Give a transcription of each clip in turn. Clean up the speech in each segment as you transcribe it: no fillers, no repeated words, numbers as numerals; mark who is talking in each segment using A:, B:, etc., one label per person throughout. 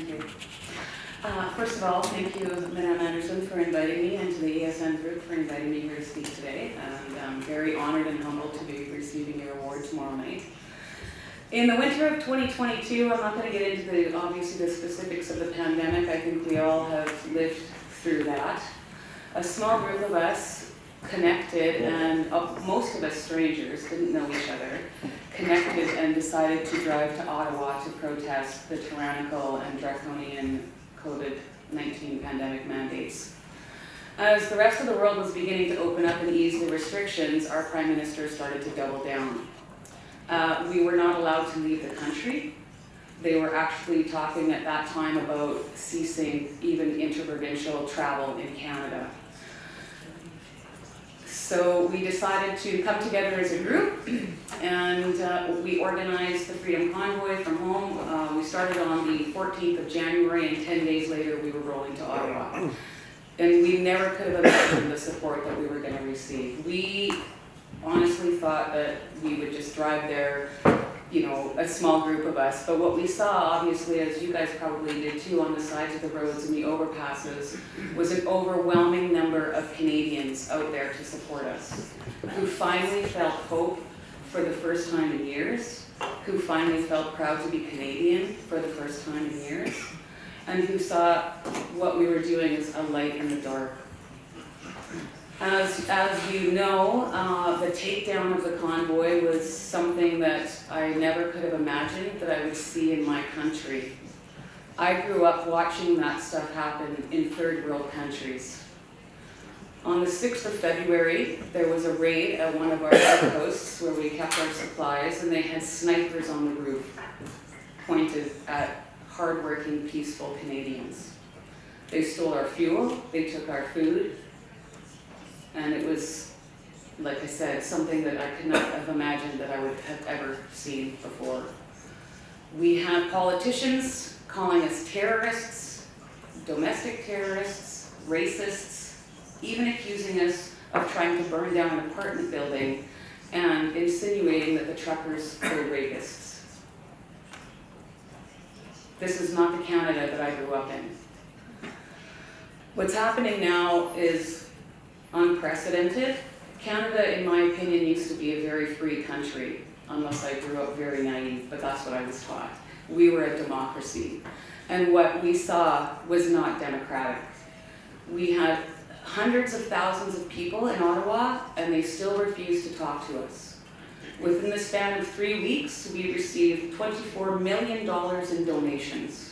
A: you. First of all, thank you, Madame Anderson, for inviting me, and to the ASN group for inviting me here to speak today. And I'm very honored and humbled to be receiving your award tomorrow night. In the winter of 2022, I'm not going to get into obviously the specifics of the pandemic. I think we all have lived through that. A small group of us connected, and most of us strangers, didn't know each other, connected and decided to drive to Ottawa to protest the tyrannical and draconian COVID-19 pandemic mandates. As the rest of the world was beginning to open up and ease the restrictions, our Prime Minister started to double down. We were not allowed to leave the country. They were actually talking at that time about ceasing even interprovincial travel in Canada. So we decided to come together as a group, and we organized the Freedom Convoy from home. We started on the 14th of January, and 10 days later we were rolling to Ottawa. And we never could have imagined the support that we were going to receive. We honestly thought that we would just drive there, you know, a small group of us. But what we saw, obviously, as you guys probably did too, on the sides of the roads and the overpasses, was an overwhelming number of Canadians out there to support us, who finally felt hope for the first time in years, who finally felt proud to be Canadian for the first time in years, and who saw what we were doing as a light in the dark. As you know, the takedown of the convoy was something that I never could have imagined that I would see in my country. I grew up watching that stuff happen in third world countries. On the 6th of February, there was a raid at one of our outposts where we kept our supplies, and they had snipers on the roof pointed at hardworking, peaceful Canadians. They stole our fuel, they took our food, and it was, like I said, something that I could not have imagined that I would have ever seen before. We had politicians calling us terrorists, domestic terrorists, racists, even accusing us of trying to burn down an apartment building and insinuating that the truckers were rapists. This is not the Canada that I grew up in. What's happening now is unprecedented. Canada, in my opinion, used to be a very free country, unless I grew up very naive, but that's what I was taught. We were a democracy, and what we saw was not democratic. We had hundreds of thousands of people in Ottawa, and they still refused to talk to us. Within the span of 3 weeks, we received $24 million in donations.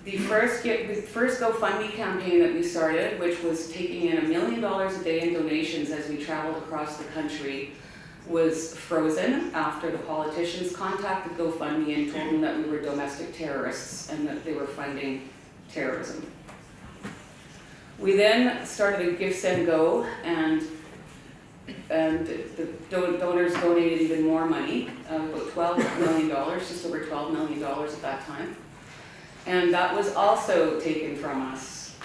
A: The first GoFundMe campaign that we started, which was taking in $1 million a day in donations as we traveled across the country, was frozen after the politicians contacted GoFundMe and told them that we were domestic terrorists and that they were funding terrorism. We then started a Give, Send, Go, and the donors donated even more money, about $12 million, just over $12 million at that time. And that was also taken from us,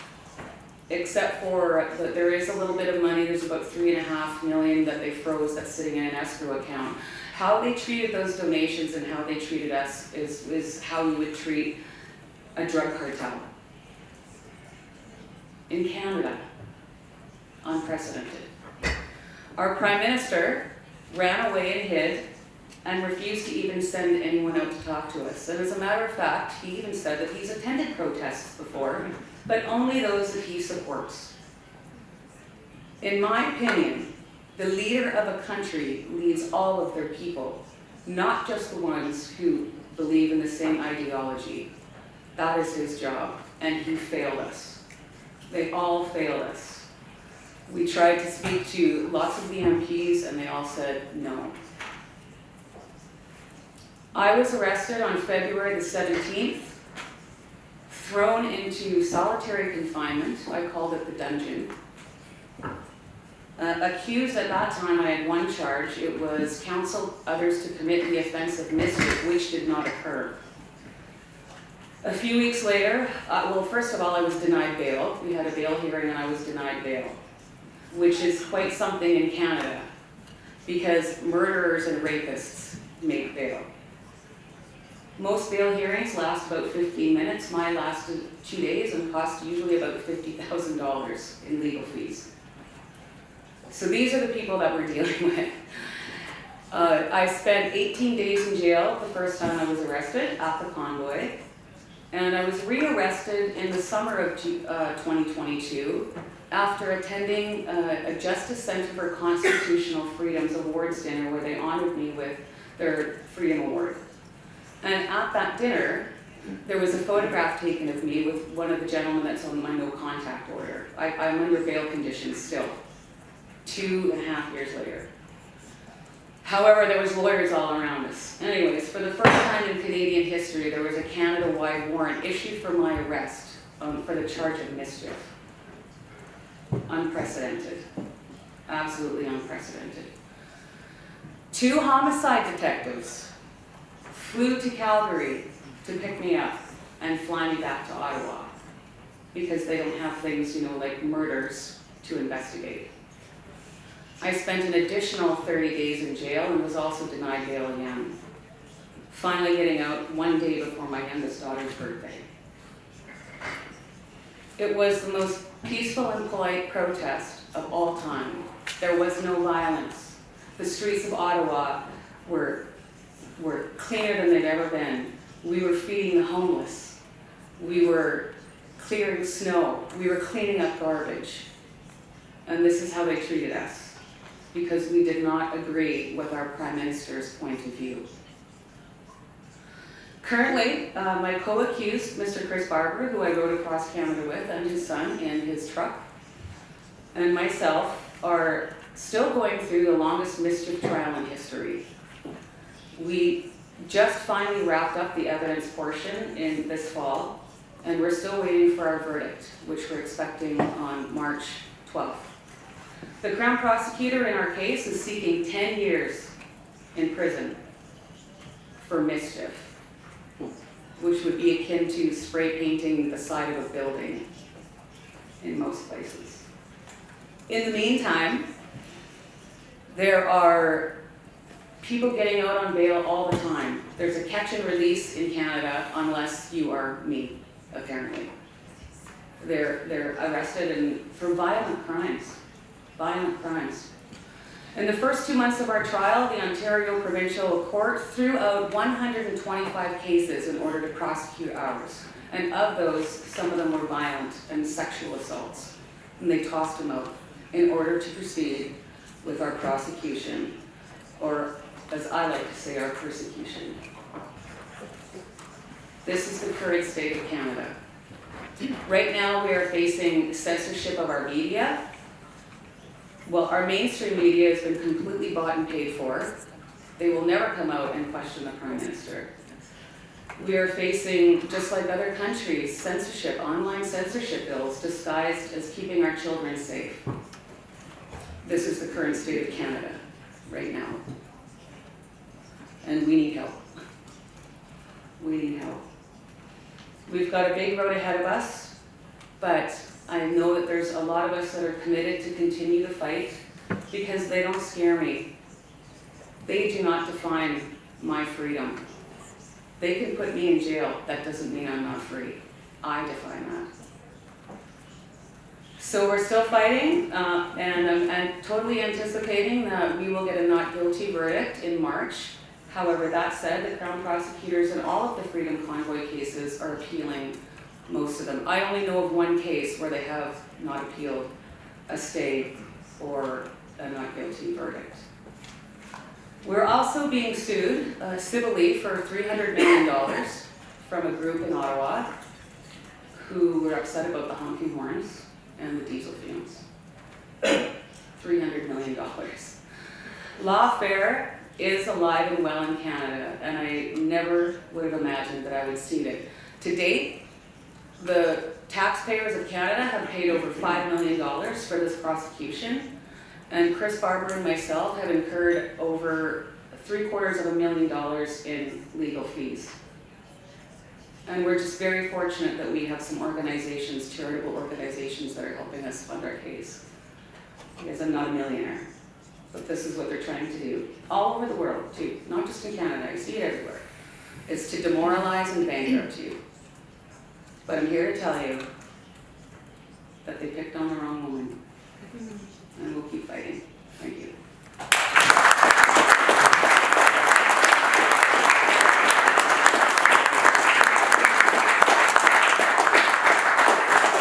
A: except for that there is a little bit of money. There's about $3.5 million that they froze that's sitting in an escrow account. How they treated those donations and how they treated us is how you would treat a drug cartel. In Canada, unprecedented. Our Prime Minister ran away and hid and refused to even send anyone out to talk to us. And as a matter of fact, he even said that he's attended protests before, but only those that he supports. In my opinion, the leader of a country leads all of their people, not just the ones who believe in the same ideology. That is his job, and he failed us. They all failed us. We tried to speak to lots of the MPs, and they all said no. I was arrested on February the 17th, thrown into solitary confinement. I called it the dungeon. Accused at that time, I had one charge. It was counsel others to commit the offense of mischief, which did not occur. A few weeks later, well, first of all, I was denied bail. We had a bail hearing and I was denied bail, which is quite something in Canada because murderers and rapists make bail. Most bail hearings last about 15 minutes. Mine lasted 2 days and cost usually about $50,000 in legal fees. So these are the people that we're dealing with. I spent 18 days in jail the first time I was arrested at the convoy. And I was rearrested in the summer of 2022 after attending a Justice Center for Constitutional Freedoms Awards dinner where they honored me with their Freedom Award. And at that dinner, there was a photograph taken of me with one of the gentlemen that's on my no contact order. I'm under bail conditions still, 2.5 years later. However, there was lawyers all around us. Anyways, for the first time in Canadian history, there was a Canada-wide warrant issued for my arrest for the charge of mischief. Unprecedented. Absolutely unprecedented. 2 homicide detectives flew to Calgary to pick me up and fly me back to Ottawa because they don't have things, you know, like murders to investigate. I spent an additional 30 days in jail and was also denied bail again, finally getting out 1 day before my youngest daughter's birthday. It was the most peaceful and polite protest of all time. There was no violence. The streets of Ottawa were cleaner than they'd ever been. We were feeding the homeless. We were clearing snow. We were cleaning up garbage. And this is how they treated us, because we did not agree with our Prime Minister's point of view. Currently, my co-accused, Mr. Chris Barber, who I rode across Canada with, and his son in his truck, and myself are still going through the longest mischief trial in history. We just finally wrapped up the evidence portion in this fall, and we're still waiting for our verdict, which we're expecting on March 12th. The Crown Prosecutor in our case is seeking 10 years in prison for mischief, which would be akin to spray painting the side of a building in most places. In the meantime, there are people getting out on bail all the time. There's a catch and release in Canada unless you are me, apparently. They're arrested for violent crimes. Violent crimes. In the first 2 months of our trial, the Ontario Provincial Court threw out 125 cases in order to prosecute ours. And of those, some of them were violent and sexual assaults. And they tossed them out in order to proceed with our prosecution, or as I like to say, our persecution. This is the current state of Canada. Right now, we are facing censorship of our media. Well, our mainstream media has been completely bought and paid for. They will never come out and question the Prime Minister. We are facing, just like other countries, censorship, online censorship bills disguised as keeping our children safe. This is the current state of Canada right now. And we need help. We need help. We've got a big road ahead of us, but I know that there's a lot of us that are committed to continue to fight because they don't scare me. They do not define my freedom. They can put me in jail. That doesn't mean I'm not free. I define that. So we're still fighting, and I'm totally anticipating that we will get a not guilty verdict in March. However, that said, the Crown prosecutors in all of the Freedom Convoy cases are appealing most of them. I only know of one case where they have not appealed a stay or a not guilty verdict. We're also being sued civilly for $300 million from a group in Ottawa who were upset about the honking horns and the diesel fumes. $300 million. Lawfare is alive and well in Canada, and I never would have imagined that I would see it. To date, the taxpayers of Canada have paid over $5 million for this prosecution, and Chris Barber and myself have incurred over $750,000 in legal fees. And we're just very fortunate that we have some organizations, charitable organizations, that are helping us fund our case. Because I'm not a millionaire, but this is what they're trying to do. All over the world, too, not just in Canada. I see it everywhere. is to demoralize and bankrupt you. But I'm here to tell you that they picked on the wrong woman. And we'll keep fighting. Thank you.